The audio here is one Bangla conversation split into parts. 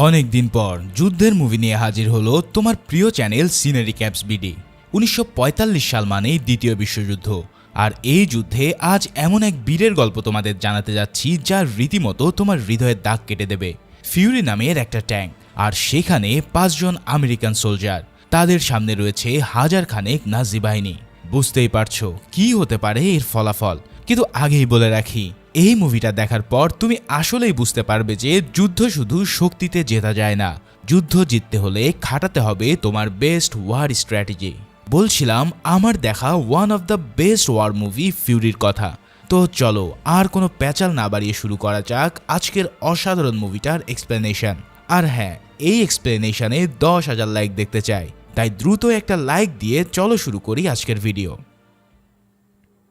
অনেক দিন পর যুদ্ধের মুভি নিয়ে হাজির হলো তোমার প্রিয় চ্যানেল সিনারি ক্যাপস বিডি। 1945 সাল মানেই দ্বিতীয় বিশ্বযুদ্ধ, আর এই যুদ্ধে আজ এমন এক বীরের গল্প তোমাদের জানাতে যাচ্ছি যা রীতিমতো তোমার হৃদয়ের দাগ কেটে দেবে। ফিউরি নামের একটা ট্যাঙ্ক, আর সেখানে 5 জন আমেরিকান সোলজার, তাদের সামনে রয়েছে হাজার খানেক নাজি বাহিনী। বুঝতেই পারছো কি হতে পারে এর ফলাফল, কিন্তু আগেই বলে রাখি, এই মুভিটা দেখার পর তুমি আসলেই বুঝতে পারবে যে যুদ্ধ শুধু শক্তিতে জেতা যায় না, যুদ্ধ জিততে হলে খাটাতে হবে তোমার বেস্ট ওয়ার স্ট্র্যাটেজি। বলছিলাম আমার দেখা one of the best war movie ফিউরির কথা। তো চলো আর কোনো প্যাচাল না বাড়িয়ে শুরু করা যাক আজকের অসাধারণ মুভিটার এক্সপ্লেনেশন। আর হ্যাঁ, এই এক্সপ্লেনেশনে 10,000 লাইক দেখতে চাই, তাই দ্রুত একটা লাইক দিয়ে চলো শুরু করি আজকের ভিডিও।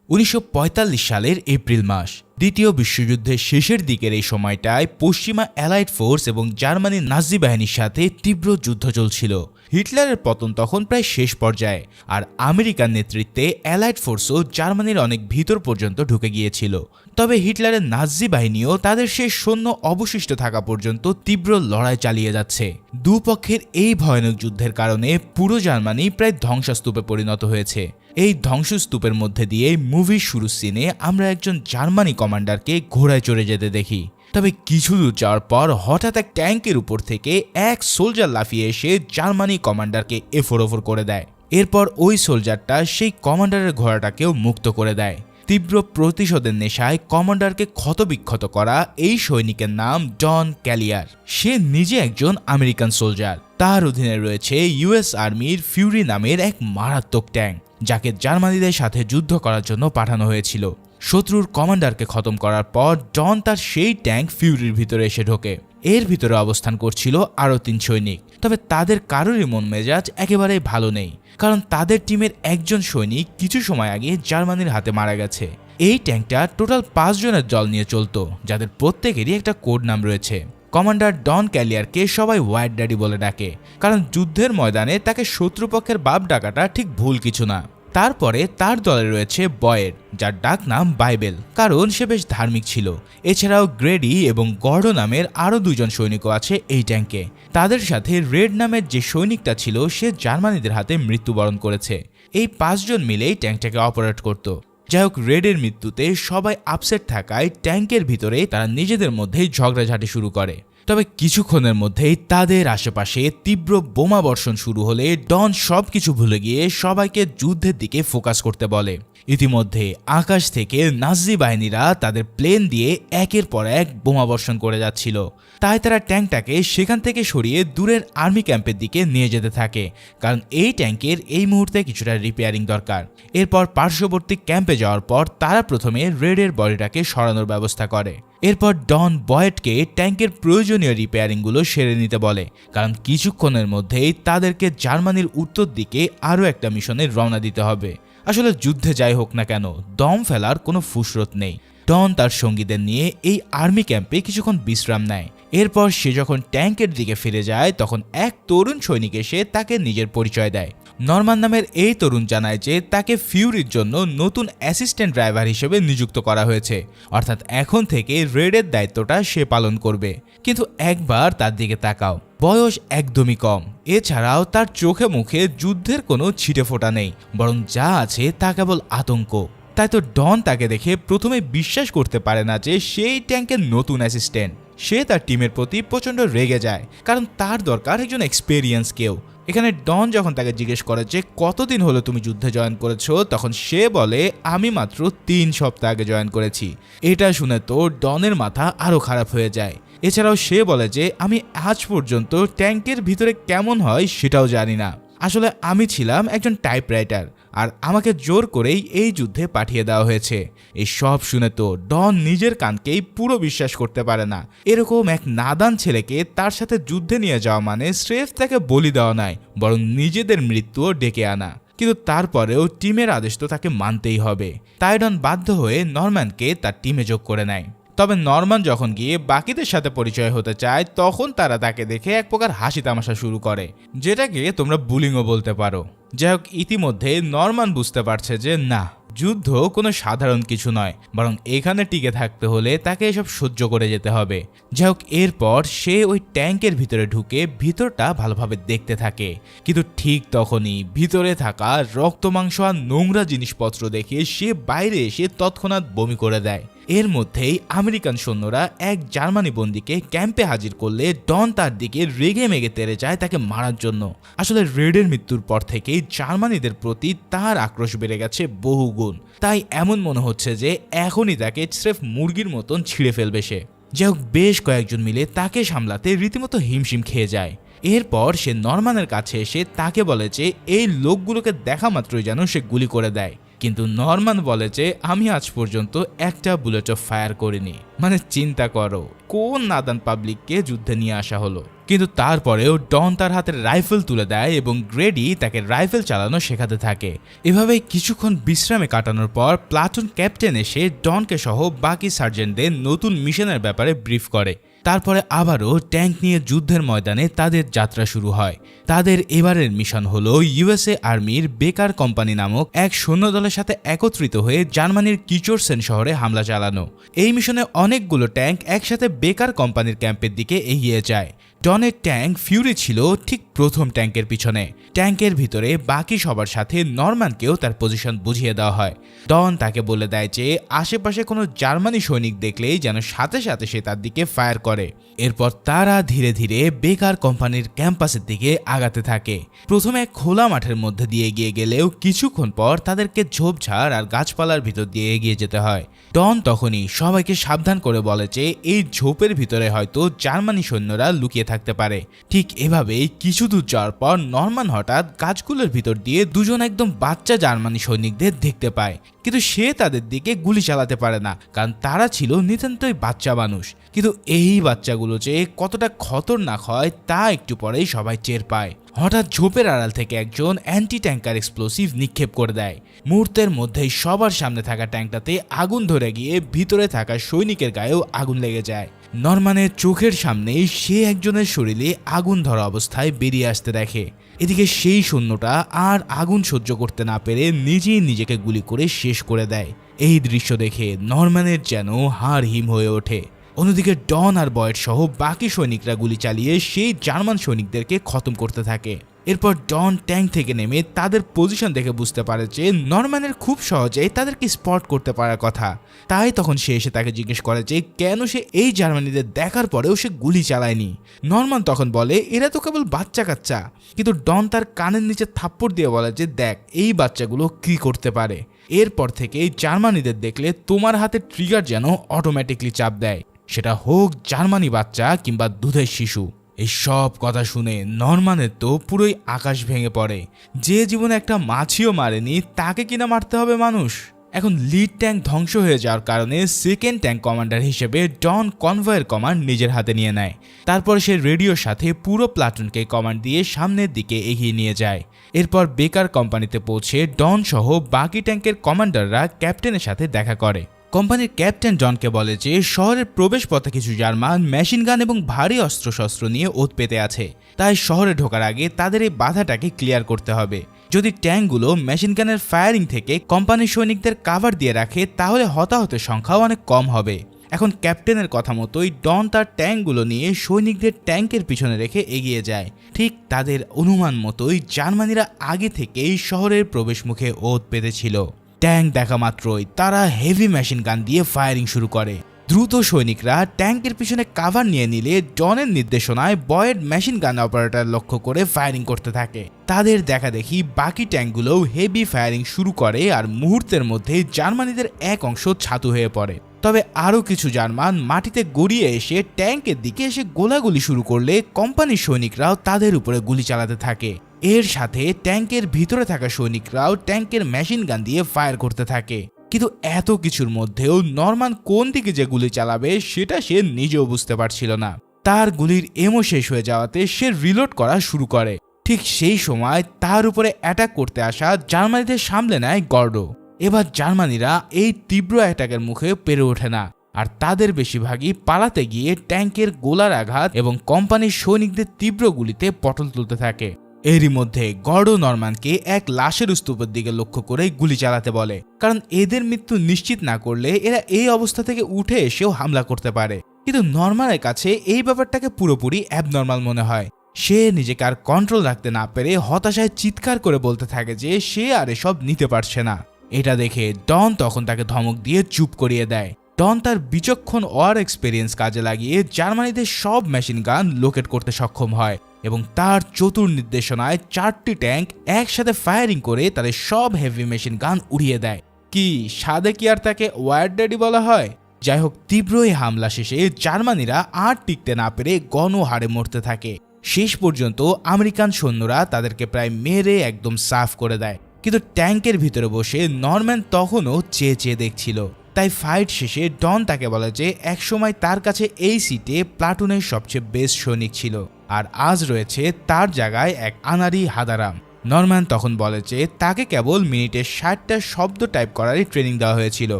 1945 সালের এপ্রিল মাস, দ্বিতীয় বিশ্বযুদ্ধের শেষের দিকের এই সময়টায় পশ্চিমা অ্যালাইড ফোর্স এবং জার্মানির নাজি বাহিনীর সাথে তীব্র যুদ্ধ চলছিল। হিটলারের পতন তখন প্রায় শেষ পর্যায়ে, আর আমেরিকার নেতৃত্বে অ্যালাইড ফোর্সও জার্মানির অনেক ভিতর পর্যন্ত ঢুকে গিয়েছিল। তবে হিটলারের নাজি বাহিনীও তাদের শেষ সৈন্য অবশিষ্ট থাকা পর্যন্ত তীব্র লড়াই চালিয়ে যাচ্ছে। দুপক্ষের এই ভয়ানক যুদ্ধের কারণে পুরো জার্মানি প্রায় ধ্বংসস্তূপে পরিণত হয়েছে। এই ধ্বংসস্তূপের মধ্যে দিয়ে মুভির শুরুর সিনে আমরা একজন জার্মানি কমান্ডারকে ঘোড়ায় চড়ে যেতে দেখি। তবে কিছু দূর যাওয়ার পর হঠাৎ এক ট্যাঙ্কের উপর থেকে এক সোলজার লাফিয়ে এসে জার্মানি কমান্ডারকে এফোর করে দেয়। এরপর ওই সোলজারটা সেই কমান্ডারের ঘোড়াটাকেও মুক্ত করে দেয়। তীব্র প্রতিশোধের নেশায় কমান্ডারকে ক্ষতবিক্ষত করা এই সৈনিকের নাম ডন ক্যালিয়ার। সে নিজে একজন আমেরিকান সোলজার। তার অধীনে রয়েছে ইউএস আর্মির ফিউরি নামের এক মারাত্মক ট্যাঙ্ক, যাকে জার্মানিদের সাথে যুদ্ধ করার জন্য পাঠানো হয়েছিল। শত্রুর কমান্ডারকে খতম করার পর ডন তার সেই ট্যাঙ্ক ফিউরির ভিতরে এসে ঢোকে। এর ভিতরে অবস্থান করছিল আরও 3 সৈনিক। তবে তাদের কারোরই মন মেজাজ একেবারেই ভালো নেই, কারণ তাদের টিমের একজন সৈনিক কিছু সময় আগে জার্মানির হাতে মারা গেছে। এই ট্যাঙ্কটা টোটাল 5 জনের দল নিয়ে চলতো, যাদের প্রত্যেকেরই একটা কোড নাম রয়েছে। কমান্ডার ডন ক্যালিয়ারকে সবাই হোয়াইট ড্যাডি বলে ডাকে, কারণ যুদ্ধের ময়দানে তাকে শত্রুপক্ষের বাপ ডাকাটা ঠিক ভুল কিছু না। তারপরে তার দলে রয়েছে বয়েড, যার ডাক নাম বাইবেল, কারণ সে বেশ ধার্মিক ছিল। এছাড়াও গ্রেডি এবং গর্ডো নামের আরও 2 জন সৈনিকও আছে এই ট্যাঙ্কে। তাদের সাথে রেড নামের যে সৈনিকটা ছিল সে জার্মানিদের হাতে মৃত্যুবরণ করেছে। এই 5 জন মিলেই ট্যাঙ্কটাকে অপারেট করত। যাই হোক, রেডের মৃত্যুতে সবাই আপসেট থাকায় ট্যাঙ্কের ভিতরে তারা নিজেদের মধ্যেই ঝগড়াঝাটি শুরু করে। তবে কিছুক্ষণের মধ্যেই তাদের আশেপাশে তীব্র বোমা বর্ষণ শুরু হলে ডন সবকিছু ভুলে গিয়ে সবাইকে যুদ্ধের দিকে ফোকাস করতে বলে। ইতিমধ্যে আকাশ থেকে নাজি বাহিনীরা তাদের প্লেন দিয়ে একের পর এক বোমা বর্ষণ করে যাচ্ছিল। তাই তারা ট্যাঙ্কটাকে সেখান থেকে সরিয়ে দূরের আর্মি ক্যাম্পের দিকে নিয়ে যেতে থাকে, কারণ এই ট্যাঙ্কের এই মুহূর্তে কিছুটা রিপেয়ারিং দরকার। এরপর পার্শ্ববর্তী ক্যাম্পে যাওয়ার পর তারা প্রথমে রেডের বডিটাকে সরানোর ব্যবস্থা করে। এরপর ডন বয়েডকে ট্যাঙ্কের প্রয়োজনীয় রিপেয়ারিংগুলো সেরে নিতে বলে, কারণ কিছুক্ষণের মধ্যেই তাদেরকে জার্মানির উত্তর দিকে আরও একটা মিশনে রওনা দিতে হবে। আসলে যুদ্ধে যাই হোক না কেন, দম ফেলার কোনো ফুসরত নেই। ডন তার সঙ্গীদের নিয়ে এই আর্মি ক্যাম্পে কিছুক্ষণ বিশ্রাম নেয়। এরপর সে যখন ট্যাঙ্কের দিকে ফিরে যায়, তখন এক তরুণ সৈনিক এসে তাকে নিজের পরিচয় দেয়। নরমান নামের এই তরুণ জানায় যে তাকে ফিউরির জন্য নতুন অ্যাসিস্ট্যান্ট ড্রাইভার হিসেবে নিযুক্ত করা হয়েছে, অর্থাৎ এখন থেকে রেডের দায়িত্বটা সে পালন করবে। কিন্তু একবার তার দিকে তাকাও, বয়স একদমই কম। এছাড়াও তার চোখে মুখে যুদ্ধের কোনো ছিটে ফোঁটা নেই, বরং যা আছে তা কেবল আতঙ্ক। তাই তো ডন তাকে দেখে প্রথমে বিশ্বাস করতে পারে না যে সেই ট্যাঙ্কের নতুন অ্যাসিস্ট্যান্ট। সে তার টিমের প্রতি প্রচণ্ড রেগে যায়, কারণ তার দরকার একজন এক্সপেরিয়েন্স কেউ। এখানে ডন যখন তাকে জিজ্ঞেস করে যে কতদিন হলো তুমি যুদ্ধে জয়েন করেছো, তখন সে বলে আমি মাত্র 3 সপ্তাহ আগে জয়েন করেছি। এটা শুনে তো ডনের মাথা আরও খারাপ হয়ে যায়। এছাড়াও সে বলে যে আমি আজ পর্যন্ত ট্যাঙ্কের ভিতরে কেমন হয় সেটাও জানি না। আসলে আমি ছিলাম একজন টাইপরাইটার, আর আমাকে জোর করেই এই যুদ্ধে পাঠিয়ে দেওয়া হয়েছে। এই সব শুনে তো ডন নিজের কানকেই পুরো বিশ্বাস করতে পারে না। এরকম এক নাদান ছেলেকে তার সাথে যুদ্ধে নিয়ে যাওয়া মানে স্রেফ তাকে বলি দেওয়া নয়, বরং নিজেদের মৃত্যুও ডেকে আনা। কিন্তু তারপরেও টিমের আদেশ তো তাকে মানতেই হবে। তাই ডন বাধ্য হয়ে নরম্যানকে তার টিমে যোগ করে নেয়। তবে নরমান যখন গিয়ে বাকিদের সাথে পরিচয় হতে চায়, তখন তারা তাকে দেখে এক প্রকার হাসি তামাশা শুরু করে, যেটাকে তোমরা বুলিংও বলতে পারো। যাই হোক, ইতিমধ্যে নরমান বুঝতে পারছে যে না, যুদ্ধ কোনো সাধারণ কিছু নয়, বরং এখানে টিকে থাকতে হলে তাকে এসব সহ্য করে যেতে হবে। যাই হোক, এরপর সে ওই ট্যাঙ্কের ভিতরে ঢুকে ভিতরটা ভালোভাবে দেখতে থাকে, কিন্তু ঠিক তখনই ভিতরে থাকা রক্ত মাংস আর নোংরা জিনিসপত্র দেখে সে বাইরে এসে তৎক্ষণাৎ বমি করে দেয়। এর মধ্যেই আমেরিকান সৈন্যরা এক জার্মানি বন্দীকে ক্যাম্পে হাজির করলে ডন তার দিকে রেগে মেগে তেড়ে যায় তাকে মারার জন্য। আসলে রেডের মৃত্যুর পর থেকেই জার্মানিদের প্রতি তার আক্রোশ বেড়ে গেছে বহুগুণ, তাই এমন মনে হচ্ছে যে এখনই তাকে স্রেফ মুরগির মতন ছিঁড়ে ফেলবে সে। যাই হোক, বেশ কয়েকজন মিলে তাকে সামলাতে রীতিমতো হিমশিম খেয়ে যায়। এরপর সে নরম্যানের কাছে এসে তাকে বলে যে এই লোকগুলোকে দেখা মাত্রই যেন সে গুলি করে দেয়, কিন্তু নরম্যান বলে যে আমি আজ পর্যন্ত একটা বুলেটও ফায়ার করিনি। মানে চিন্তা করো, কোন নাদান পাবলিককে যুদ্ধে নিয়ে আসা হলো। কিন্তু তারপরেও ডন তার হাতের রাইফেল তুলে দেয় এবং গ্রেডি তাকে রাইফেল চালানো শেখাতে থাকে। এভাবেই কিছুক্ষণ বিশ্রামে কাটানোর পর প্লাটুন ক্যাপ্টেন এসে ডনকে সহ বাকি সার্জেন্টদের নতুন মিশনের ব্যাপারে ব্রিফ করে। তারপরে আবারও ট্যাঙ্ক নিয়ে যুদ্ধের ময়দানে তাদের যাত্রা শুরু হয়। তাদের এবারের মিশন হলো ইউএসএ আর্মির বেকার কোম্পানি নামক এক সৈন্যদলের সাথে একত্রিত হয়ে জার্মানির কিচোরসেন শহরে হামলা চালানো। এই মিশনে অনেকগুলো ট্যাঙ্ক একসাথে বেকার কোম্পানির ক্যাম্পের দিকে এগিয়ে যায়। ডনের ট্যাঙ্ক ফিউরি ছিল ঠিক প্রথম ট্যাঙ্কের পিছনে। ট্যাঙ্কের ভিতরে বাকি সবার সাথে নরম্যানকেও তার পজিশন বুঝিয়ে দেওয়া হয়। ডন তাকে বলে দেয় যে আশেপাশে কোনো জার্মানি সৈনিক দেখলেই যেন সাথে সাথে সে তার দিকে ফায়ার করে। এরপর তারা ধীরে ধীরে বেকার কোম্পানির ক্যাম্পাসের দিকে আগাতে থাকে। প্রথমে খোলা মাঠের মধ্যে দিয়ে এগিয়ে গেলেও কিছুক্ষণ পর তাদেরকে ঝোপঝাড় আর গাছপালার ভিতর দিয়ে এগিয়ে যেতে হয়। ডন তখনই সবাইকে সাবধান করে বলে যে এই ঝোপের ভিতরে হয়তো জার্মানি সৈন্যরা লুকিয়ে থাকতে পারে। ঠিক এভাবেই কিছু দূর যাওয়ার পর নরম্যান হঠাৎ গাছগুলোর ভিতর দিয়ে দুজন একদম বাচ্চা জার্মানি সৈনিকদের দেখতে পায়, কিন্তু সে তাদের দিকে গুলি চালাতে পারে না, কারণ তারা ছিল নিতান্তই বাচ্চা মানুষ। কিন্তু এই বাচ্চাগুলো যে কতটা খতরনাক হয় তা একটু পরেই সবাই টের পায়। হঠাৎ ঝোপের আড়াল থেকে একজন অ্যান্টি ট্যাঙ্কার এক্সপ্লোসিভ নিক্ষেপ করে দেয়। মুহূর্তের মধ্যেই সবার সামনে থাকা ট্যাঙ্কটাতে আগুন ধরে গিয়ে ভিতরে থাকা সৈনিকের গায়েও আগুন লেগে যায়। নরম্যানের চোখের সামনেই সে একজনের শরীরে আগুন ধরা অবস্থায় বেরিয়ে আসতে দেখে। এদিকে সেই সৈন্যটা আর আগুন সহ্য করতে না পেরে নিজেই নিজেকে গুলি করে শেষ করে দেয়। এই দৃশ্য দেখে নরম্যানের যেন হাড় হিম হয়ে ওঠে। অন্যদিকে ডন আর বয়েড সহ বাকি সৈনিকরা গুলি চালিয়ে সেই জার্মান সৈনিকদেরকে খতম করতে থাকে। এরপর ডন ট্যাঙ্ক থেকে নেমে তাদের পজিশন দেখে বুঝতে পারে যে নরম্যানের খুব সহজেই তাদেরকে স্পট করতে পারার কথা। তাই তখন সে এসে তাকে জিজ্ঞেস করে যে কেন সে এই জার্মানিদের দেখার পরেও সে গুলি চালায়নি। নরম্যান তখন বলে এরা তো কেবল বাচ্চা কাচ্চা, কিন্তু ডন তার কানের নিচে থাপ্পড় দিয়ে বলে যে দেখ এই বাচ্চাগুলো কি করতে পারে। এরপর থেকে জার্মানিদের দেখলে তোমার হাতে ট্রিগার যেন অটোমেটিকলি চাপ দেয়, সেটা হোক জার্মানি বাচ্চা কিংবা দুধের শিশু। এই সব কথা শুনে নরম্যানের তো পুরোই আকাশ ভেঙে পড়ে। যে জীবনে একটা মাছিও মারেনি তাকে কিনা মারতে হবে মানুষ। এখন লিড ট্যাঙ্ক ধ্বংস হয়ে যাওয়ার কারণে সেকেন্ড ট্যাঙ্ক কমান্ডার হিসেবে ডন কনভয়ের কমান্ড নিজের হাতে নিয়ে নেয়। তারপর সে রেডিওর সাথে পুরো প্লাটুনকে কমান্ড দিয়ে সামনের দিকে এগিয়ে নিয়ে যায়। এরপর বেকার কোম্পানিতে পৌঁছে ডন সহ বাকি ট্যাঙ্কের কমান্ডাররা ক্যাপ্টেনের সাথে দেখা করে। কোম্পানির ক্যাপ্টেন জনকে বলে যে শহরের প্রবেশ পথে কিছু জার্মান মেশিন গান এবং ভারী অস্ত্রশস্ত্র নিয়ে ওত পেতে আছে, তাই শহরে ঢোকার আগে তাদের এই বাধাটাকে ক্লিয়ার করতে হবে। যদি ট্যাঙ্কগুলো মেশিন গানের ফায়ারিং থেকে কোম্পানির সৈনিকদের কাভার দিয়ে রাখে তাহলে হতাহতের সংখ্যাও অনেক কম হবে। এখন ক্যাপ্টেনের কথা মতোই ডন তার ট্যাঙ্কগুলো নিয়ে সৈনিকদের ট্যাঙ্কের পিছনে রেখে এগিয়ে যায়। ঠিক তাদের অনুমান মতোই জার্মানিরা আগে থেকেই শহরের প্রবেশ মুখে ওত পেতেছিল। ট্যাঙ্ক দেখা মাত্রই তারা হেভি মেশিন গান দিয়ে ফায়ারিং শুরু করে। দ্রুত সৈনিকরা ট্যাঙ্কের পিছনে কাভার নিয়ে নিলে ডনের নির্দেশনায় বয়েড মেশিন গান অপারেটর লক্ষ্য করে ফায়ারিং করতে থাকে। তাদের দেখা দেখি বাকি ট্যাঙ্কগুলোও হেভি ফায়ারিং শুরু করে আর মুহূর্তের মধ্যে জার্মানিদের এক অংশ ছাতু হয়ে পড়ে। তবে আরও কিছু জার্মান মাটিতে গড়িয়ে এসে ট্যাঙ্কের দিকে এসে গোলাগুলি শুরু করলে কোম্পানির সৈনিকরাও তাদের উপরে গুলি চালাতে থাকে। এর সাথে ট্যাঙ্কের ভিতরে থাকা সৈনিকরাও ট্যাঙ্কের মেশিন গান দিয়ে ফায়ার করতে থাকে। কিন্তু এত কিছুর মধ্যেও নরম্যান কোন দিকে যে গুলি চালাবে সেটা সে নিজেও বুঝতে পারছিল না। তার গুলির এমও শেষ হয়ে যাওয়াতে সে রিলোড করা শুরু করে। ঠিক সেই সময় তার উপরে অ্যাটাক করতে আসা জার্মানিদের সামলে নেয় গর্ডো। এবার জার্মানিরা এই তীব্র অ্যাটাকের মুখে পেরে ওঠে না, আর তাদের বেশিরভাগই পালাতে গিয়ে ট্যাঙ্কের গোলার আঘাত এবং কোম্পানির সৈনিকদের তীব্র গুলিতে পটল তুলতে থাকে। এরই মধ্যে গর্ডো নরম্যানকে এক লাশের স্তূপের দিকে লক্ষ্য করে গুলি চালাতে বলে, কারণ এদের মৃত্যু নিশ্চিত না করলে এরা এই অবস্থা থেকে উঠে এসেও হামলা করতে পারে। কিন্তু নরম্যানের কাছে এই ব্যাপারটাকে পুরোপুরি অ্যাবনর্মাল মনে হয়। সে নিজেকে আর কন্ট্রোল রাখতে না পেরে হতাশায় চিৎকার করে বলতে থাকে যে সে আর এসব নিতে পারছে না। এটা দেখে ডন তখন তাকে ধমক দিয়ে চুপ করিয়ে দেয়। ডন তার বিচক্ষণ ওয়ার এক্সপেরিয়েন্স কাজে লাগিয়ে জার্মানিতে সব মেশিন গান লোকেট করতে সক্ষম হয় এবং তার চতুর নির্দেশনায় 4টি ট্যাঙ্ক একসাথে ফায়ারিং করে তাদের সব হেভি মেশিন গান উড়িয়ে দেয়। কি সাদে কি আর তাকে ওয়ার ড্যাডি বলা হয়? যাই হোক, তীব্র এই হামলা শেষে জার্মানিরা আর টিকতে না পেরে গণহারে মরতে থাকে। শেষ পর্যন্ত আমেরিকান সৈন্যরা তাদেরকে প্রায় মেরে একদম সাফ করে দেয়। কিন্তু ট্যাঙ্কের ভিতরে বসে নরম্যান তখনও চেয়ে চেয়ে দেখছিল। তাই ফাইট শেষে ডন তাকে বলে যে একসময় তার কাছে এই সিটে প্লাটুনের সবচেয়ে বেস্ট সৈনিক ছিল, আর আজ রয়েছে তার জায়গায় এক আনারি হাদারাম। নরম্যান তখন বলে যে তাকে কেবল মিনিটে 60টা শব্দ টাইপ করারই ট্রেনিং দেওয়া হয়েছিল।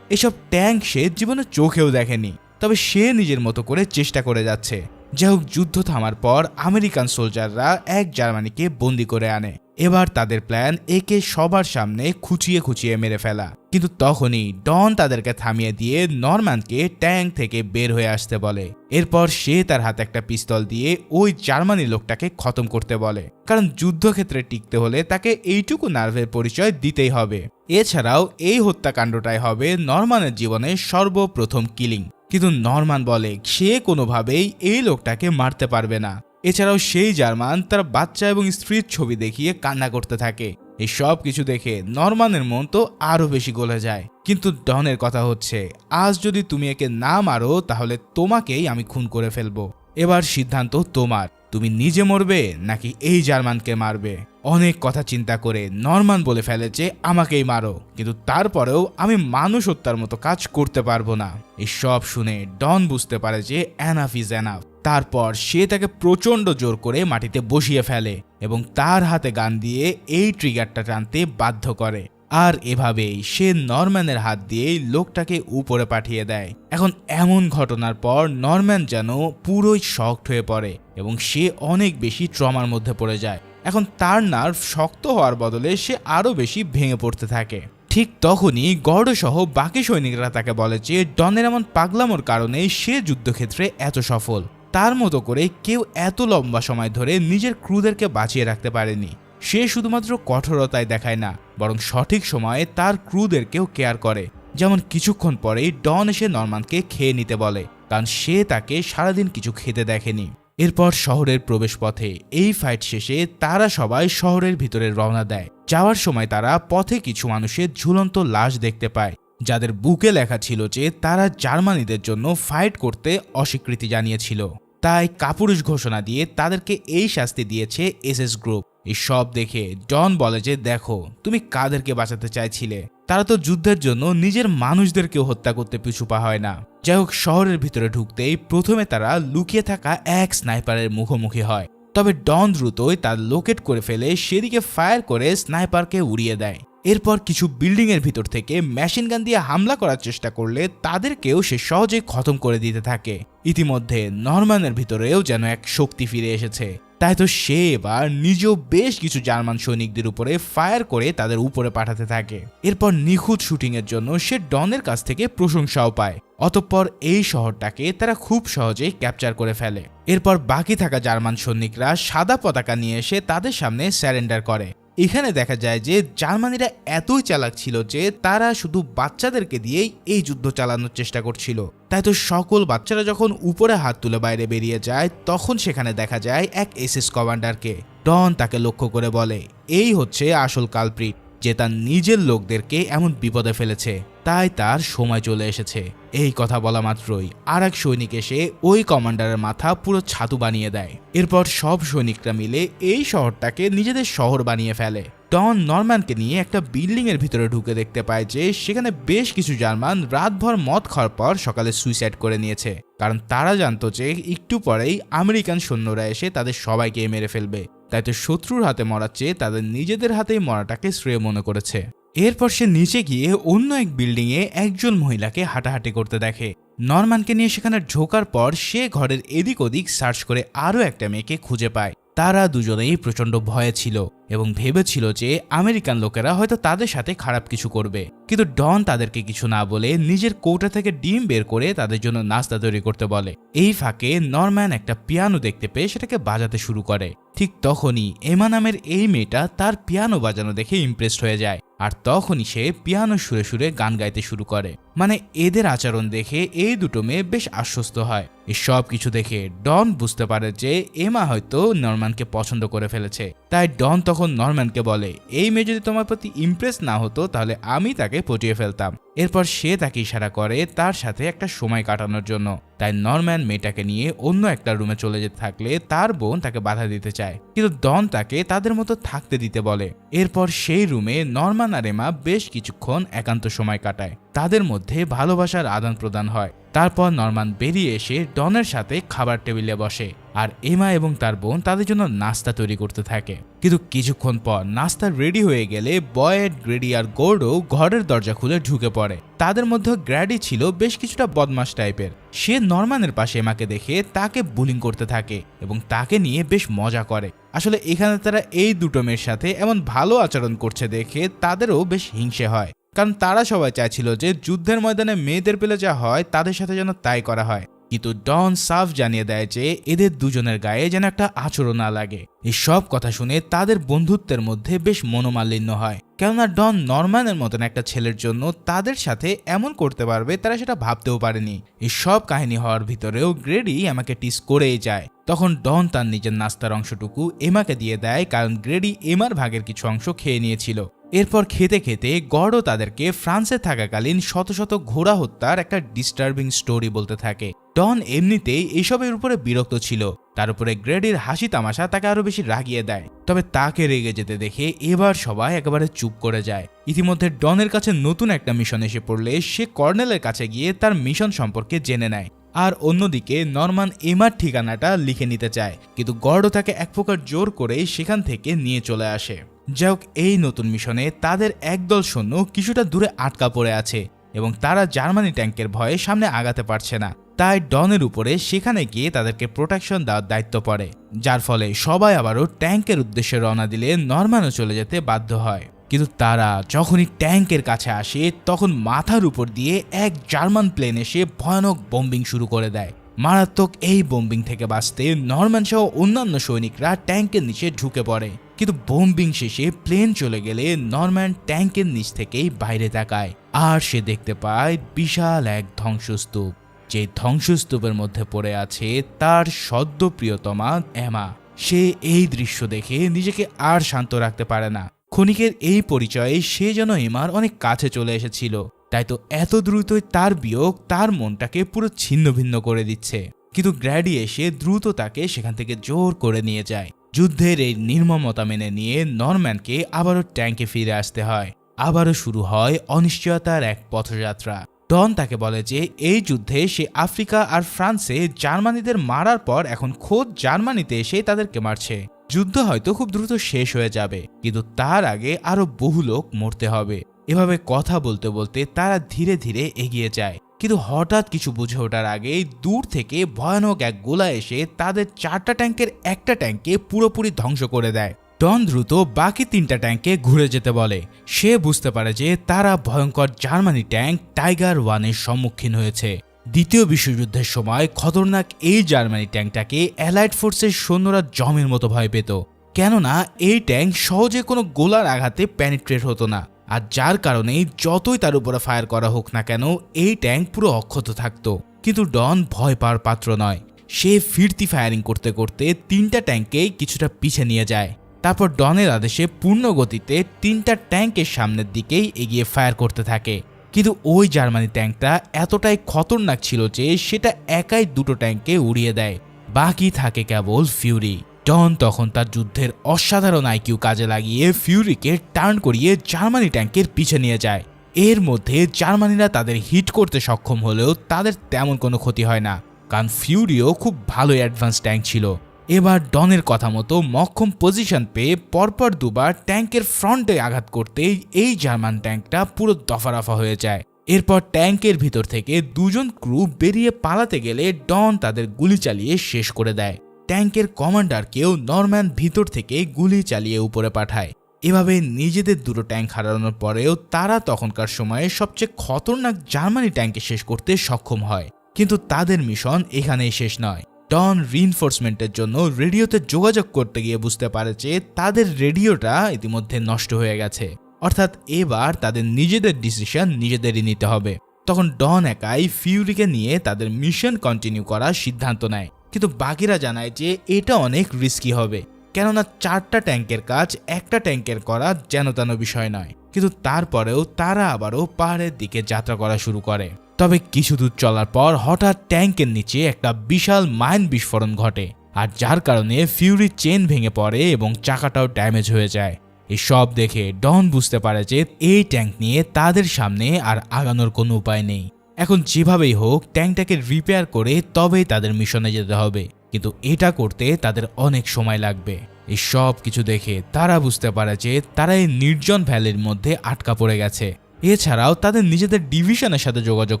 এসব ট্যাঙ্ক সে জীবনে চোখেও দেখেনি, তবে সে নিজের মতো করে চেষ্টা করে যাচ্ছে। যাই হোক, যুদ্ধ থামার পর আমেরিকান সোলজাররা এক জার্মানিকে বন্দি করে আনে। এবার তাদের প্ল্যান একে সবার সামনে খুঁচিয়ে খুঁচিয়ে মেরে ফেলা। কিন্তু তখনই ডন তাদেরকে থামিয়ে দিয়ে নরম্যানকে ট্যাঙ্ক থেকে বের হয়ে আসতে বলে। এরপর সে তার হাতে একটা পিস্তল দিয়ে ওই জার্মানি লোকটাকে খতম করতে বলে, কারণ যুদ্ধক্ষেত্রে টিকতে হলে তাকে এইটুকু নার্ভের পরিচয় দিতেই হবে। এছাড়াও এই হত্যাকাণ্ডটাই হবে নরম্যানের জীবনে সর্বপ্রথম কিলিং। কিন্তু নরম্যান বলে সে কোনোভাবেই এই লোকটাকে মারতে পারবে না। এছাড়াও সেই জার্মান তার বাচ্চা এবং স্ত্রীর ছবি দেখিয়ে কান্না করতে থাকে। এই সব কিছু দেখে নরম্যানের মন তো আরো বেশি গলে যায়। কিন্তু ডনের কথা হচ্ছে, আজ যদি তুমি একে না মারো তাহলে তোমাকেই আমি খুন করে ফেলবো। এবার সিদ্ধান্ত তোমার, তুমি নিজে মরবে নাকি এই জার্মানকে মারবে। অনেক কথা চিন্তা করে নরম্যান বলে ফেলে যে আমাকেই মারো, কিন্তু তারপরেও আমি মানুষ হত্যার মতো কাজ করতে পারবো না। এই সব শুনে ডন বুঝতে পারে যে এনাফ ইজ এনাফ। তারপর সে তাকে প্রচন্ড জোর করে মাটিতে বসিয়ে ফেলে এবং তার হাতে গান দিয়ে এই ট্রিগারটা টানতে বাধ্য করে। আর এভাবেই সে নরম্যানের হাত দিয়েই লোকটাকে উপরে পাঠিয়ে দেয়। এখন এমন ঘটনার পর নরম্যান যেন পুরোই শকড হয়ে পড়ে এবং সে অনেক বেশি ট্রমার মধ্যে পড়ে যায়। এখন তার নার্ভ শক্ত হওয়ার বদলে সে আরো বেশি ভেঙে পড়তে থাকে। ঠিক তখনই গর্ডো সহ বাকি সৈনিকরা তাকে বলে যে ডনের এমন পাগলামোর কারণেই সে যুদ্ধক্ষেত্রে এত সফল। তার মতো করে কেউ এত লম্বা সময় ধরে নিজের ক্রুদেরকে বাঁচিয়ে রাখতে পারেনি। সে শুধুমাত্র কঠোরতায় দেখায় না, বরং সঠিক সময়ে তার ক্রুদেরকেও কেয়ার করে। যেমন কিছুক্ষণ পরেই ডন এসে নরম্যানকে খেয়ে নিতে বলে, কারণ সে তাকে সারাদিন কিছু খেতে দেখেনি। এরপর শহরের প্রবেশপথে এই ফাইট শেষে তারা সবাই শহরের ভিতরে রওনা দেয়। যাওয়ার সময় তারা পথে কিছু মানুষের ঝুলন্ত লাশ দেখতে পায়, যাদের বুকে লেখা ছিল যে তারা জার্মানিদের জন্য ফাইট করতে অস্বীকৃতি জানিয়েছিল। তাই কাপুরুষ ঘোষণা দিয়ে তাদেরকে এই শাস্তি দিয়েছে এসএস গ্রুপ। এই সব দেখে ডন বলে যে দেখো, তুমি কাদেরকে বাঁচাতে চাইছিলে? তারা তো যুদ্ধের জন্য নিজের মানুষদেরকেও হত্যা করতে পিছু পা হয় না। যাই হোক, শহরের ভিতরে ঢুকতেই প্রথমে তারা লুকিয়ে থাকা এক স্নাইপারের মুখোমুখি হয়। তবে ডন দ্রুতই তার লোকেট করে ফেলে সেদিকে ফায়ার করে স্নাইপারকে উড়িয়ে দেয়। এরপর কিছু বিল্ডিং এর ভিতর থেকে মেশিন গান দিয়ে হামলা করার চেষ্টা করলে তাদেরকেও সে সহজে খতম করে দিতে থাকে। ইতিমধ্যে নরম্যানের ভিতরেও যেন এক শক্তি ফিরে এসেছে। তাই তো সে এবার নিজেও বেশ কিছু জার্মান সৈনিকদের উপরে ফায়ার করে তাদের উপরে পাঠাতে থাকে। এরপর নিখুঁত শুটিং এর জন্য সে ডনের কাছ থেকে প্রশংসাও পায়। অতঃপর এই শহরটাকে তারা খুব সহজেই ক্যাপচার করে ফেলে। এরপর বাকি থাকা জার্মান সৈনিকরা সাদা পতাকা নিয়ে এসে তাদের সামনে স্যারেন্ডার করে। এখানে দেখা যায় যে জার্মানিরা এতই চালাক ছিল যে তারা শুধু বাচ্চাদেরকে দিয়েই এই যুদ্ধ চালানোর চেষ্টা করছিল। তাই তো সকল বাচ্চারা যখন উপরে হাত তুলে বাইরে বেরিয়ে যায়, তখন সেখানে দেখা যায় এক এসএস কমান্ডারকে। ডন তাকে লক্ষ্য করে বলে এই হচ্ছে আসল কালপ্রিট, যে তার নিজের লোকদেরকে এমন বিপদে ফেলেছে, তাই তার সময় চলে এসেছে। এই কথা বলা মাত্রই আরেক সৈনিক এসে ওই কমান্ডারের মাথা পুরো ছাতু বানিয়ে দেয়। এরপর সব সৈনিকরা মিলে এই শহরটাকে নিজেদের শহর বানিয়ে ফেলে। ডন নরম্যানকে নিয়ে একটা বিল্ডিং এর ভিতরে ঢুকে দেখতে পায় যে সেখানে বেশ কিছু জার্মান রাতভর মদ খাওয়ার পর সকালে সুইসাইড করে নিয়েছে, কারণ তারা জানতো যে একটু পরেই আমেরিকান সৈন্যরা এসে তাদের সবাইকে মেরে ফেলবে। তাই তো শত্রুর হাতে মরার চেয়ে তাদের নিজেদের হাতেই মরাটাকে শ্রেয় মনে করেছে। এরপর সে নিচে গিয়ে অন্য এক বিল্ডিং এ একজন মহিলাকে হাঁটাহাঁটি করতে দেখে। নরম্যানকে নিয়ে সেখানে ঢোকার পর সে ঘরের এদিক ওদিক সার্চ করে আরো একটা মেয়েকে খুঁজে পায়। তারা দুজনেই প্রচন্ড ভয়ে ছিল এবং ভেবেছিল যে আমেরিকান লোকেরা হয়তো তাদের সাথে খারাপ কিছু করবে, কিন্তু ডন তাদেরকে কিছু না বলে নিজের কৌটা থেকে ডিম বের করে তাদের জন্য নাস্তা তৈরি করতে বলে। এই ফাঁকে নরম্যান একটা পিয়ানো দেখতে পেয়ে সেটাকে বাজাতে শুরু করে। ঠিক তখনই এমা নামের এই মেয়েটা তার পিয়ানো বাজানো দেখে ইমপ্রেসড হয়ে যায়, আর তখনই সে পিয়ানো সুরে সুরে গান গাইতে শুরু করে। মানে এদের আচরণ দেখে এই দুটো মেয়ে বেশ আশ্বস্ত হয়। এই সব কিছু দেখে ডন বুঝতে পারে যে এমা হয়তো নরম্যানকে পছন্দ করে ফেলেছে। তাই ডন তখন নরম্যানকে বলে, এই মেয়ে যদি তোমার প্রতি ইমপ্রেস না হতো তাহলে আমি তাকে পটিয়ে ফেলতাম। এরপর সে তাকে ইশারা করে তার সাথে একটা সময় কাটানোর জন্য। তাই নরম্যান মেয়েটাকে নিয়ে অন্য একটা রুমে চলে যেতে থাকলে তার বোন তাকে বাধা দিতে চায়, কিন্তু ডন তাকে তাদের মতো থাকতে দিতে বলে। এরপর সেই রুমে নরম্যান আর এমা বেশ কিছুক্ষণ একান্ত সময় কাটায়, তাদের মধ্যে ভালোবাসার আদান প্রদান হয়। তারপর নরম্যান বেরিয়ে এসে ডনের সাথে খাবার টেবিলে বসে, আর এমা এবং তার বোন তাদের জন্য নাস্তা তৈরি করতে থাকে। কিন্তু কিছুক্ষণ পর নাস্তা রেডি হয়ে গেলে বয়েড, গ্রেডি আর গোর্ডো ঘরের দরজা খুলে ঢুকে পড়ে। তাদের মধ্যে গ্র্যাডি ছিল বেশ কিছুটা বদমাশ টাইপের। সে নরম্যানের পাশে এমাকে দেখে তাকে বুলিং করতে থাকে এবং তাকে নিয়ে বেশ মজা করে। আসলে এখানে তারা এই দুটো মেয়ের সাথে এমন ভালো আচরণ করছে দেখে তাদেরও বেশ হিংসে হয়, কারণ তারা সবাই চাইছিল যে যুদ্ধের ময়দানে মেয়েদের পেলে যা হয় তাদের সাথে যেন তাই করা হয়। কিন্তু ডন সাফ জানিয়ে দেয় যে এদের দুজনের গায়ে যেন একটা আচরণ না লাগে। এই সব কথা শুনে তাদের বন্ধুত্বের মধ্যে বেশ মনোমালিন্য হয়, কেননা ডন নরম্যানের মতন একটা ছেলের জন্য তাদের সাথে এমন করতে পারবে তারা সেটা ভাবতেও পারেনি। এই সব কাহিনী হওয়ার ভিতরেও গ্রেডি আমাকে টিস করেই যায়। তখন ডন তার নিজের নাস্তার অংশটুকু এমাকে দিয়ে দেয়, কারণ গ্রেডি এমার ভাগের কিছু অংশ খেয়ে নিয়েছিল। এরপর খেতে খেতে গডও তাদেরকে ফ্রান্সে থাকাকালীন শত শত ঘোড়া হত্যার একটা ডিস্টার্বিং স্টোরি বলতে থাকে। ডন এমনিতেই এইসবের উপরে বিরক্ত ছিল, তার উপরে গ্রেডির হাসি তামাশা তাকে আরো বেশি রাগিয়ে দেয়। তবে তাকে রেগে যেতে দেখে এবার সবাই একেবারে চুপ করে যায়। ইতিমধ্যে ডনের কাছে নতুন একটা মিশন এসে পড়লে সে কর্নেলের কাছে গিয়ে তার মিশন সম্পর্কে জেনে নেয়। আর অন্যদিকে নরম্যান এমার ঠিকানাটা লিখে নিতে চায়, কিন্তু গর্ডো তাকে এক প্রকার জোর করে সেখান থেকে নিয়ে চলে আসে। যাই হোক, এই নতুন মিশনে তাদের একদল সৈন্য কিছুটা দূরে আটকা পড়ে আছে এবং তারা জার্মানি ট্যাঙ্কের ভয়ে সামনে আগাতে পারছে না। তাই ডনের উপরে সেখানে গিয়ে তাদেরকে প্রোটেকশন দেওয়ার দায়িত্ব পড়ে, যার ফলে সবাই আবারও ট্যাঙ্কের উদ্দেশ্যে রওনা দিলে নরম্যানও চলে যেতে বাধ্য হয়। কিন্তু তারা যখনই ট্যাঙ্কের কাছে আসে তখন মাথার উপর দিয়ে এক জার্মান প্লেন এসে ভয়ানক বোম্বিং শুরু করে দেয়। মারাত্মক এই বোম্বিং থেকে বাঁচতে নরম্যান সহ অন্যান্য সৈনিকরা ট্যাঙ্কের নিচে ঢুকে পড়ে, কিন্তু বোম্বিং শেষে প্লেন চলে গেলে নরম্যান ট্যাঙ্কের নিচ থেকেই বাইরে তাকায়, আর সে দেখতে পায় বিশাল এক ধ্বংসস্তূপ। যে ধ্বংসস্তূপের মধ্যে পড়ে আছে তার সদ্য প্রিয়তমা এমা। সে এই দৃশ্য দেখে নিজেকে আর শান্ত রাখতে পারে না। ক্ষণিকের এই পরিচয়ে সে যেন এমার অনেক কাছে চলে এসেছিল, তাই তো এত দ্রুতই তার বিয়োগ তার মনটাকে পুরো ছিন্ন ভিন্ন করে দিচ্ছে। কিন্তু গ্র্যাডি এসে দ্রুত তাকে সেখান থেকে জোর করে নিয়ে যায়। যুদ্ধের এই নির্মমতা মেনে নিয়ে নরম্যানকে আবারও ট্যাঙ্কে ফিরে আসতে হয়। আবারও শুরু হয় অনিশ্চয়তার এক পথযাত্রা। ডন তাকে বলে যে এই যুদ্ধে সে আফ্রিকা আর ফ্রান্সে জার্মানিদের মারার পর এখন খোদ জার্মানিতে এসে তাদেরকে মারছে। যুদ্ধ হয়তো খুব দ্রুত শেষ হয়ে যাবে, কিন্তু তার আগে আরো বহু লোক মরতে হবে। এভাবে কথা বলতে বলতে তারা ধীরে ধীরে এগিয়ে যায়, কিন্তু হঠাৎ কিছু বুঝে ওঠার আগেই দূর থেকে ভয়ানক এক গোলা এসে তাদের 4টা ট্যাঙ্কের একটা ট্যাঙ্কে পুরোপুরি ধ্বংস করে দেয়। ডন দ্রুত বাকি 3টা ট্যাঙ্কে ঘুরে যেতে বলে। সে বুঝতে পারে যে তারা ভয়ঙ্কর জার্মানি ট্যাঙ্ক টাইগার 1-এর সম্মুখীন হয়েছে। দ্বিতীয় বিশ্বযুদ্ধের সময় খতরনাক এই জার্মানি ট্যাঙ্কটাকে অ্যালাইড ফোর্সের সৈন্যরা জমের মতো ভয় পেত, কেননা এই ট্যাঙ্ক সহজে কোনো গোলার আঘাতে পেনিট্রেট হতো না, আর যার কারণে যতই তার উপরে ফায়ার করা হোক না কেন এই ট্যাঙ্ক পুরো অক্ষত থাকতো। কিন্তু ডন ভয় পাওয়ার পাত্র নয়। সে ফিরতি ফায়ারিং করতে করতে 3টা ট্যাঙ্কে কিছুটা পিছে নিয়ে যায়। তারপর ডনের আদেশে পূর্ণ গতিতে 3টা ট্যাঙ্কের সামনের দিকেই এগিয়ে ফায়ার করতে থাকে। কিন্তু ওই জার্মানি ট্যাঙ্কটা এতটাই খতরনাক ছিল যে সেটা একাই 2টো ট্যাঙ্কে উড়িয়ে দেয়। বাকি থাকে কেবল ফিউরি। ডন তখন তার যুদ্ধের অসাধারণ আইকিউ কাজে লাগিয়ে ফিউরিকে টার্ন করিয়ে জার্মানি ট্যাঙ্কের পিছে নিয়ে যায়। এর মধ্যে জার্মানিরা তাদের হিট করতে সক্ষম হলেও তাদের তেমন কোনো ক্ষতি হয় না, কারণ ফিউরিও খুব ভালো অ্যাডভান্স ট্যাঙ্ক ছিল। এবার ডনের কথা মতো মক্ষম পজিশন পেয়ে পরপর 2বার ট্যাঙ্কের ফ্রন্টে আঘাত করতেই এই জার্মান ট্যাঙ্কটা পুরো দফারফা হয়ে যায়। এরপর ট্যাঙ্কের ভিতর থেকে 2জন ক্রু বেরিয়ে পালাতে গেলে ডন তাদের গুলি চালিয়ে শেষ করে দেয়। ট্যাঙ্কের কমান্ডারকেও নরম্যান ভিতর থেকে গুলি চালিয়ে উপরে পাঠায়। এভাবে নিজেদের দুটো ট্যাঙ্ক হারানোর পরেও তারা তখনকার সময়ে সবচেয়ে খতরনাক জার্মানি ট্যাঙ্কে শেষ করতে সক্ষম হয়। কিন্তু তাদের মিশন এখানেই শেষ নয়। ডন রিইনফোর্সমেন্টের জন্য রেডিওতে যোগাযোগ করতে গিয়ে বুঝতে পারে যে তাদের রেডিওটা ইতিমধ্যে নষ্ট হয়ে গেছে, অর্থাৎ এবার তাদের নিজেদের ডিসিশন নিজেদেরই নিতে হবে। তখন ডন একাই ফিউরিকে নিয়ে তাদের মিশন কন্টিনিউ করার সিদ্ধান্ত নেয়, কিন্তু বাকিরা জানায় যে এটা অনেক রিস্কি হবে, কেননা 4টা ট্যাঙ্কের কাজ একটা ট্যাঙ্কের করা যেন তেন বিষয় নয়। কিন্তু তারপরেও তারা আবারও পাহাড়ের দিকে যাত্রা করা শুরু করে। তবে কিছু দূর চলার পর হঠাৎ ট্যাঙ্কের নিচে একটা বিশাল মাইন বিস্ফোরণ ঘটে, আর যার কারণে ফিউরির চেন ভেঙে পড়ে এবং চাকাটাও ড্যামেজ হয়ে যায়। এসব দেখে ডন বুঝতে পারে যে এই ট্যাঙ্ক নিয়ে তাদের সামনে আর আগানোর কোনো উপায় নেই। এখন যেভাবেই হোক ট্যাঙ্কটাকে রিপেয়ার করে তবেই তাদের মিশনে যেতে হবে, কিন্তু এটা করতে তাদের অনেক সময় লাগবে। এই সব কিছু দেখে তারা বুঝতে পারে যে তারা এই নির্জন ভ্যালির মধ্যে আটকা পড়ে গেছে। এছাড়াও তাদের নিজেদের ডিভিশনের সাথে যোগাযোগ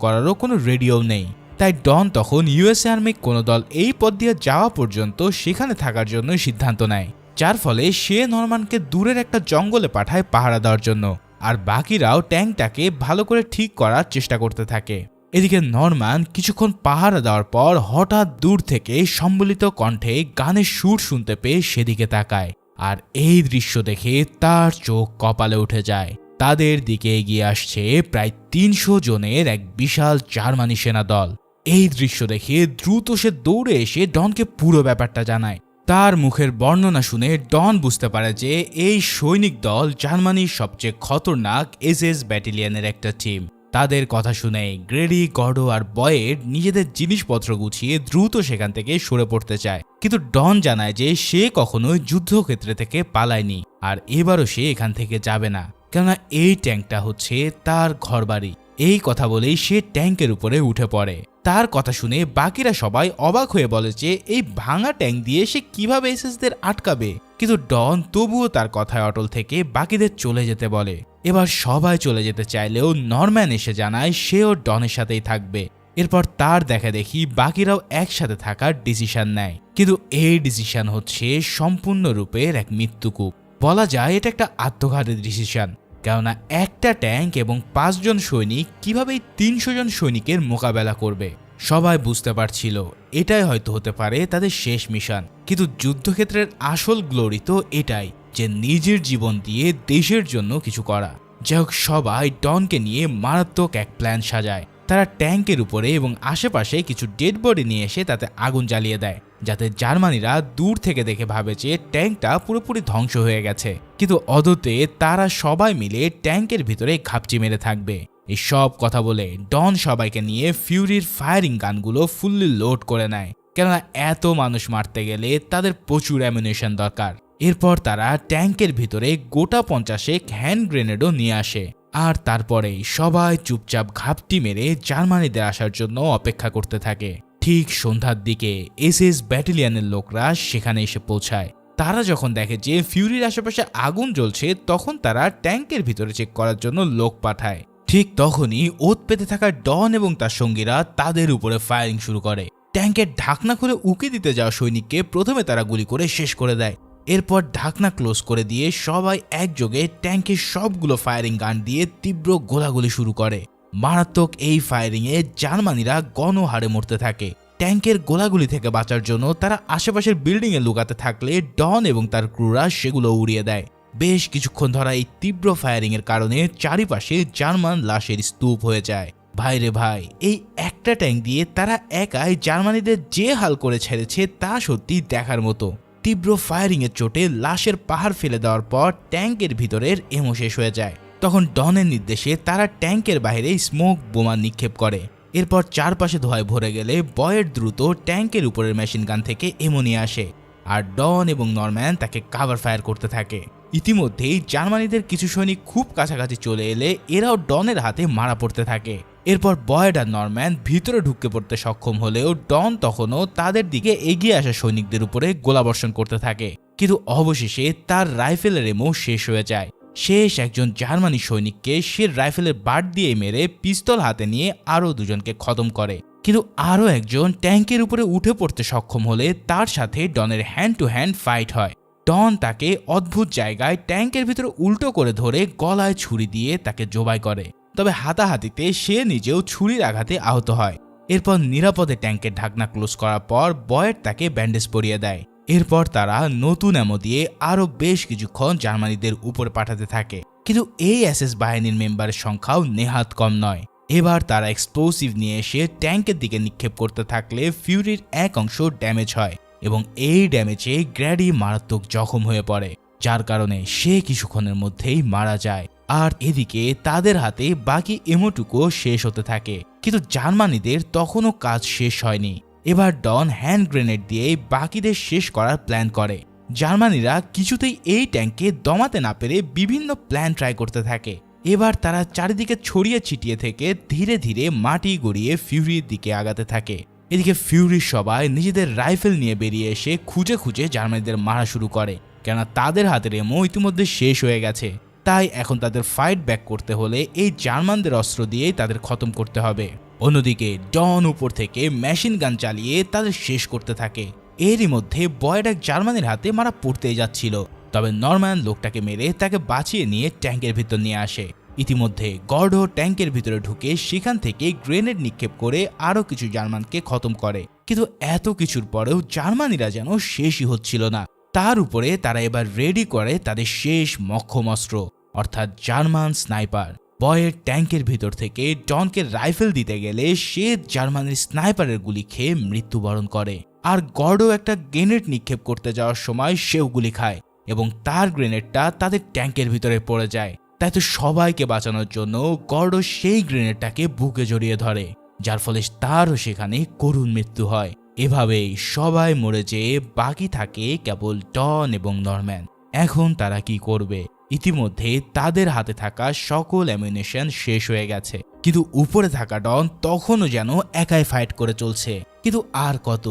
করারও কোনো রেডিও নেই। তাই ডন তখন ইউএসএ আর্মি কোনো দল এই পথ দিয়ে যাওয়া পর্যন্ত সেখানে থাকার জন্য সিদ্ধান্ত নেয়, যার ফলে সে নরম্যানকে দূরের একটা জঙ্গলে পাঠায় পাহারা দেওয়ার জন্য, আর বাকিরাও ট্যাঙ্কটাকে ভালো করে ঠিক করার চেষ্টা করতে থাকে। এদিকে নরম্যান কিছুক্ষণ পাহারা দেওয়ার পর হঠাৎ দূর থেকে সম্বলিত কণ্ঠে গানের সুর শুনতে পেয়ে সেদিকে তাকায়, আর এই দৃশ্য দেখে তার চোখ কপালে উঠে যায়। তাদের দিকে এগিয়ে আসছে প্রায় 300 জনের এক বিশাল জার্মানি সেনা দল। এই দৃশ্য দেখে দ্রুত সে দৌড়ে এসে ডনকে পুরো ব্যাপারটা জানায়। তার মুখের বর্ণনা শুনে ডন বুঝতে পারে যে এই সৈনিক দল জার্মানির সবচেয়ে খতরনাক এসএস ব্যাটালিয়নের একটা টিম। তাদের কথা শুনে গ্রেডি, গর্ডো আর বয়েড নিজেদের জিনিসপত্র গুছিয়ে দ্রুত সেখান থেকে সরে পড়তে চায়, কিন্তু ডন জানায় যে সে কখনোই যুদ্ধক্ষেত্রে থেকে পালায়নি, আর এবারও সে এখান থেকে যাবে না, কেননা এই ট্যাঙ্কটা হচ্ছে তার ঘরবাড়ি। এই কথা বলেই সে ট্যাঙ্কের উপরে উঠে পড়ে। তার কথা শুনে বাকিরা সবাই অবাক হয়ে বলে যে এই ভাঙা ট্যাঙ্ক দিয়ে সে কিভাবে এসএসদের আটকাবে, কিন্তু ডন তবুও তার কথায় অটল থেকে বাকিদের চলে যেতে বলে। এবার সবাই চলে যেতে চাইলেও নরম্যান এসে জানায় সেও ডনের সাথেই থাকবে। এরপর তার দেখা দেখি বাকিরাও একসাথে থাকার ডিসিশন নেয়, কিন্তু এই ডিসিশন হচ্ছে সম্পূর্ণরূপের এক মৃত্যুকূপ। বলা যায় এটা একটা আত্মঘাতী ডিসিশন, কেননা একটা ট্যাঙ্ক এবং 5 জন সৈনিক কিভাবে 300 জন সৈনিকের মোকাবেলা করবে। সবাই বুঝতে পারছিল এটাই হয়তো হতে পারে তাদের শেষ মিশন, কিন্তু যুদ্ধক্ষেত্রের আসল গ্লোরি তো এটাই যে নিজের জীবন দিয়ে দেশের জন্য কিছু করা। যাই হোক, সবাই ডনকে নিয়ে মারাত্মক এক প্ল্যান সাজায়। তারা ট্যাঙ্কের উপরে এবং আশেপাশে কিছু ডেড বডি নিয়ে এসে তাতে আগুন জ্বালিয়ে দেয়, যাতে জার্মানিরা দূর থেকে দেখে ভাবে যে ট্যাঙ্কটা পুরোপুরি ধ্বংস হয়ে গেছে, কিন্তু অদতে তারা সবাই মিলে ট্যাঙ্কের ভিতরে ঘাপচি মেরে থাকবে। এই সব কথা বলে ডন সবাইকে নিয়ে ফিউরির ফায়ারিং গানগুলো ফুললি লোড করে নেয়, কেননা এত মানুষ মারতে গেলে তাদের প্রচুর অ্যামিউনিশন দরকার। এরপর তারা ট্যাঙ্কের ভিতরে গোটা 50 হ্যান্ড গ্রেনেডও নিয়ে আসে, আর তারপরেই সবাই চুপচাপ ঘাপটি মেরে জার্মানিদের আসার জন্য অপেক্ষা করতে থাকে। ঠিক সন্ধ্যার দিকে এসএস ব্যাটালিয়নের লোকরা সেখানে এসে পৌঁছায়। তারা যখন দেখে যে ফিউরির আশেপাশে আগুন জ্বলছে, তখন তারা ট্যাঙ্কের ভিতরে চেক করার জন্য লোক পাঠায়। ঠিক তখনই ওত পেতে থাকা ডন এবং তার সঙ্গীরা তাদের উপরে ফায়ারিং শুরু করে। ট্যাঙ্কের ঢাকনা খুলে উকি দিতে যাওয়া সৈনিককে প্রথমে তারা গুলি করে শেষ করে দেয়। এরপর ঢাকনা ক্লোজ করে দিয়ে সবাই একযোগে ট্যাঙ্কের সবগুলো ফায়ারিং গান দিয়ে তীব্র গোলাগুলি শুরু করে। মারাত্মক এই ফায়ারিংয়ে জার্মানিরা গণহারে মরতে থাকে। ট্যাঙ্কের গোলাগুলি থেকে বাঁচার জন্য তারা আশেপাশের বিল্ডিংয়ে লুকাতে থাকলে ডন এবং তার ক্রুরা সেগুলো উড়িয়ে দেয়। বেশ কিছুক্ষণ ধরা এই তীব্র ফায়ারিং এর কারণে চারিপাশে জার্মান লাশের স্তূপ হয়ে যায়। ভাই রে ভাই, এই একটা ট্যাঙ্ক দিয়ে তারা একাই জার্মানিদের যে হাল করে ছেড়েছে তা সত্যি দেখার মতো। তীব্র ফায়ারিং এর চোটে লাশের পাহাড় ফেলে দেওয়ার পর ট্যাঙ্কের ভিতরের এমো শেষ হয়ে যায়। তখন ডনের নির্দেশে তারা ট্যাঙ্কের বাইরে স্মোক বোমা নিক্ষেপ করে। এরপর চারপাশে ধোঁয়ায় ভরে গেলে বয়েড দ্রুত ট্যাঙ্কের উপরের মেশিন গান থেকে এমো নিয়ে আসে, আর ডন এবং নরম্যান তাকে কাভার ফায়ার করতে থাকে। ইতিমধ্যেই জার্মানিদের কিছু সৈনিক খুব কাছাকাছি চলে এলে এরাও ডনের হাতে মারা পড়তে থাকে। এরপর বয়েড আর নরম্যান ভিতরে ঢুকে পড়তে সক্ষম হলেও ডন তখনও তাদের দিকে এগিয়ে আসা সৈনিকদের উপরে গোলাবর্ষণ করতে থাকে, কিন্তু অবশেষে তার রাইফেলের এমো শেষ হয়ে যায়। শেষ একজন জার্মানি সৈনিককে সে রাইফেলের বাট দিয়ে মেরে পিস্তল হাতে নিয়ে আরও দুজনকে খতম করে। কিন্তু আরও একজন ট্যাঙ্কের উপরে উঠে পড়তে সক্ষম হলে তার সাথে ডনের হ্যান্ড টু হ্যান্ড ফাইট হয়। ডন তাকে অদ্ভুত জায়গায় ট্যাঙ্কের ভিতরে উল্টো করে ধরে গলায় ছুরি দিয়ে তাকে জবাই করে, তবে হাতাহাতিতে সে নিজেও ছুরির আঘাতে আহত হয়। এরপর নিরাপদে ট্যাঙ্কের ঢাকনা ক্লোজ করার পর বয়েড তাকে ব্যান্ডেজ পরিয়ে দেয়। এরপর তারা নতুন অ্যামো দিয়ে আরও বেশ কিছুক্ষণ জার্মানিদের উপরে পাঠাতে থাকে, কিন্তু এই এসএস বাহিনীর মেম্বারের সংখ্যাও নেহাত কম নয়। এবার তারা এক্সপ্লোসিভ নিয়ে এসে ট্যাঙ্কের দিকে নিক্ষেপ করতে থাকলে ফিউরির এক অংশ ড্যামেজ হয় এবং এই ড্যামেজে গ্র্যাডি মারাত্মক জখম হয়ে পড়ে, যার কারণে সে কিছুক্ষণের মধ্যেই মারা যায়। আর এদিকে তাদের হাতে বাকি এমোটুকুও শেষ হতে থাকে, কিন্তু জার্মানিদের তখনও কাজ শেষ হয়নি। এবার ডন হ্যান্ড গ্রেনেড দিয়ে বাকিদের শেষ করার প্ল্যান করে। জার্মানিরা কিছুতেই এই ট্যাঙ্কে দমাতে না পেরে বিভিন্ন প্ল্যান ট্রাই করতে থাকে। এবার তারা চারিদিকে ছড়িয়ে ছিটিয়ে থেকে ধীরে ধীরে মাটি গড়িয়ে ফিউরির দিকে আগাতে থাকে। এদিকে ফিউরির সবাই নিজেদের রাইফেল নিয়ে বেরিয়ে এসে খুঁজে খুঁজে জার্মানিদের মারা শুরু করে, কেননা তাদের হাতের এমো ইতিমধ্যে শেষ হয়ে গেছে। তাই এখন তাদের ফাইট ব্যাক করতে হলে এই জার্মানদের অস্ত্র দিয়েই তাদের খতম করতে হবে। অন্যদিকে ডন উপর থেকে মেশিন গান চালিয়ে তাদের শেষ করতে থাকে। এরই মধ্যে বয়েড এক জার্মানির হাতে মারা পড়তেই যাচ্ছিল, তবে নরম্যান লোকটাকে মেরে তাকে বাঁচিয়ে নিয়ে ট্যাঙ্কের ভিতর নিয়ে আসে। ইতিমধ্যে গর্ডো ট্যাঙ্কের ভিতরে ঢুকে সেখান থেকে গ্রেনেড নিক্ষেপ করে আরও কিছু জার্মানকে খতম করে, কিন্তু এত কিছুর পরেও জার্মানিরা যেন শেষই হচ্ছিল না। তার উপরে তারা এবার রেডি করে তাদের শেষ মক্ষম অস্ত্র, অর্থাৎ জার্মান স্নাইপার। বয়েড ট্যাঙ্কের ভিতর থেকে ডনকে রাইফেল দিতে গেলে সে জার্মানির স্নাইপারের গুলি খেয়ে মৃত্যুবরণ করে, আর গর্ডো একটা গ্রেনেড নিক্ষেপ করতে যাওয়ার সময় সেও গুলি খায় এবং তার গ্রেনেডটা তাদের ট্যাঙ্কের ভিতরে পড়ে যায়। তাই তো সবাইকে বাঁচানোর জন্য গর্ডো সেই গ্রেনেডটাকে বুকে জড়িয়ে ধরে, যার ফলে তারও সেখানে করুণ মৃত্যু হয়। এভাবেই সবাই মরে যেয়ে বাকি থাকে কেবল ডন এবং নরম্যান। এখন তারা কি করবে? ইতিমধ্যে তাদের হাতে থাকা সকল অ্যামিউনিশন শেষ হয়ে গেছে, কিন্তু উপরে থাকা ডন তখনও যেন একাই ফাইট করে চলছে। কিন্তু আর কত,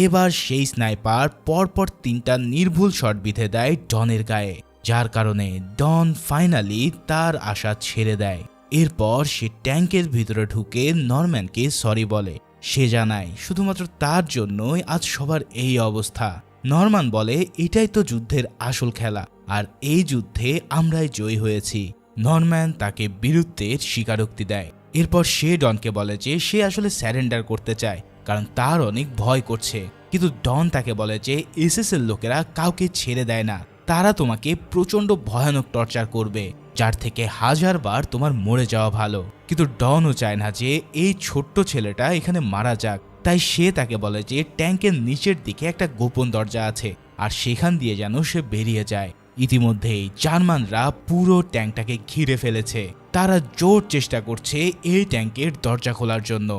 এবার সেই স্নাইপার পরপর 3টা নির্ভুল শট বিঁধে দেয় ডনের গায়ে, যার কারণে ডন ফাইনালি তার আশা ছেড়ে দেয়। এরপর সে ট্যাঙ্কের ভিতরে ঢুকে নরম্যানকে সরি বলে। সে জানায় শুধুমাত্র তার জন্যই আজ সবার এই অবস্থা। নরম্যান বলে এটাই তো যুদ্ধের আসল খেলা, আর এই যুদ্ধে আমরাই জয়ী হয়েছি। নরম্যান তাকে বীরত্বের স্বীকারোক্তি দেয়। এরপর সে ডনকে বলে যে সে আসলে স্যারেন্ডার করতে চায়, কারণ তার অনেক ভয় করছে। কিন্তু ডন তাকে বলে যে এসএস এর লোকেরা কাউকে ছেড়ে দেয় না, তারা তোমাকে প্রচন্ড ভয়ানক টর্চার করবে, যার থেকে 1000 বার তোমার মরে যাওয়া ভালো। কিন্তু ডনও চায় না যে এই ছোট্ট ছেলেটা এখানে মারা যাক, তাই সে তাকে বলে যে ট্যাঙ্কের নিচের দিকে একটা গোপন দরজা আছে, আর সেখান দিয়ে যেন সে বেরিয়ে যায়। ইতিমধ্যেই জার্মানরা পুরো ট্যাঙ্কটাকে ঘিরে ফেলেছে। তারা জোর চেষ্টা করছে এই ট্যাঙ্কের দরজা খোলার জন্য।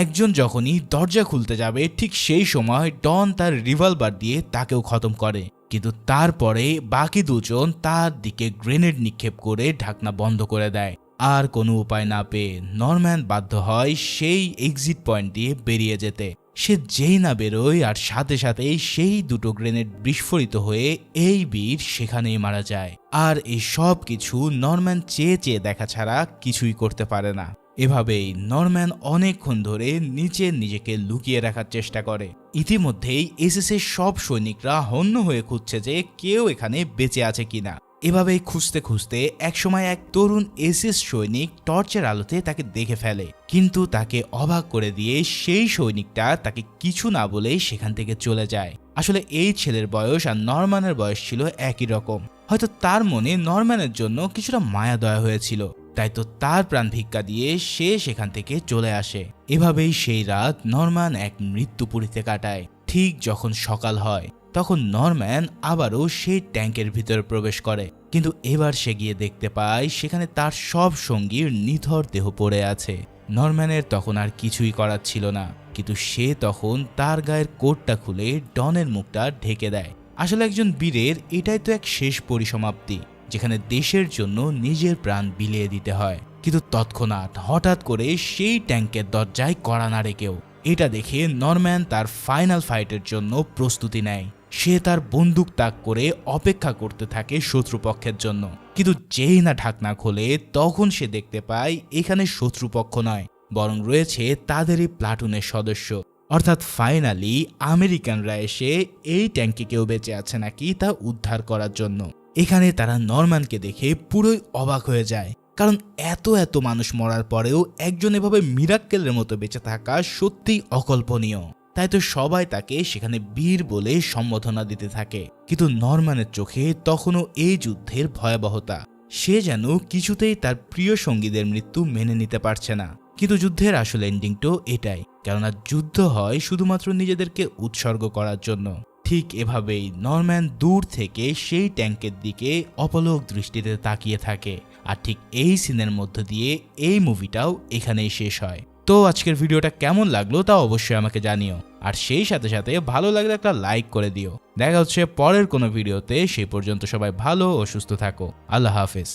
একজন যখনই দরজা খুলতে যাবে ঠিক সেই সময় ডন তার রিভলভার দিয়ে তাকেও খতম করে, কিন্তু তারপরে বাকি দুজন তার দিকে গ্রেনেড নিক্ষেপ করে ঢাকনা বন্ধ করে দেয়। আর কোনো উপায় না পেয়ে নরম্যান বাধ্য হয় সেই এক্সিট পয়েন্ট দিয়ে বেরিয়ে যেতে। সে যেই না বেরোয় আর সাথে সাথেই সেই দুটো গ্রেনেড বিস্ফোরিত হয়ে এই বীর সেখানেই মারা যায়। আর এই সব কিছু নরম্যান চেয়ে চেয়ে দেখা ছাড়া কিছুই করতে পারে না। এভাবেই নরম্যান অনেকক্ষণ ধরে নিচে নিজেকে লুকিয়ে রাখার চেষ্টা করে। ইতিমধ্যেই এসএস এর সব সৈনিকরা হন্য হয়ে খুঁজছে যে কেউ এখানে বেঁচে আছে কিনা। এভাবেই খুঁজতে খুঁজতে একসময় এক তরুণ এসএস সৈনিক টর্চের আলোতে তাকে দেখে ফেলে, কিন্তু তাকে অবাক করে দিয়ে সেই সৈনিকটা তাকে কিছু না বলেই সেখান থেকে চলে যায়। আসলে এই ছেলের বয়স আর নরম্যানের বয়স ছিল একই রকম। হয়তো তার মনে নরম্যানের জন্য কিছুটা মায়া দয়া হয়েছিল, তাই তো তার প্রাণ ভিক্ষা দিয়ে সে সেখান থেকে চলে আসে। এভাবেই সেই রাত নরম্যান এক মৃত্যুপুরীতে কাটায়। ঠিক যখন সকাল হয় তখন নরম্যান আবারও সেই ট্যাঙ্কের ভিতরে প্রবেশ করে, কিন্তু এবার সে গিয়ে দেখতে পায় সেখানে তার সব সঙ্গীর নিথর দেহ পড়ে আছে। নরম্যানের তখন আর কিছুই করার ছিল না, কিন্তু সে তখন তার গায়ের কোটটা খুলে ডনের মুখটা ঢেকে দেয়। আসলে একজন বীরের এটাই তো এক শেষ পরিসমাপ্তি, যেখানে দেশের জন্য নিজের প্রাণ বিলিয়ে দিতে হয়। কিন্তু তৎক্ষণাৎ হঠাৎ করে সেই ট্যাঙ্কের দরজায় কড়া নাড়ে কেউ। এটা দেখে নরম্যান তার ফাইনাল ফাইটের জন্য প্রস্তুতি নেয়। সে তার বন্দুক তাক করে অপেক্ষা করতে থাকে শত্রুপক্ষের জন্য, কিন্তু যেই না ঢাকনা খোলে তখন সে দেখতে পায় এখানে শত্রুপক্ষ নয়, বরং রয়েছে তাদেরই প্লাটুনের সদস্য। অর্থাৎ ফাইনালি আমেরিকানরা এসে এই ট্যাঙ্কে কেউ বেঁচে আছে নাকি তা উদ্ধার করার জন্য। এখানে তারা নরম্যানকে দেখে পুরোই অবাক হয়ে যায়, কারণ এত এত মানুষ মরার পরেও একজন এভাবে মিরাক্কেলের মতো বেঁচে থাকা সত্যিই অকল্পনীয়। তাই তো সবাই তাকে সেখানে বীর বলে সম্বোধনা দিতে থাকে। কিন্তু নরম্যানের চোখে তখনও এই যুদ্ধের ভয়াবহতা। সে যেন কিছুতেই তার প্রিয় সঙ্গীদের মৃত্যু মেনে নিতে পারছে না। কিন্তু যুদ্ধের আসল এন্ডিংটাও এটাই, কেননা যুদ্ধ হয় শুধুমাত্র নিজেদেরকে উৎসর্গ করার জন্য। ঠিক এভাবেই নরম্যান দূর থেকে সেই ট্যাঙ্কের দিকে অপলক দৃষ্টিতে তাকিয়ে থাকে। আর ঠিক এই সিনের মধ্য দিয়ে এই মুভিটাও এখানেই শেষ হয়। তো আজকের ভিডিওটা কেমন লাগলো তা অবশ্যই আমাকে জানিও, আর সেই সাথে সাথে ভালো লাগলে একটা লাইক করে দিও। দেখা হচ্ছে পরের কোনো ভিডিওতে, সেই পর্যন্ত সবাই ভালো ও সুস্থ থাকো। আল্লাহ হাফেজ।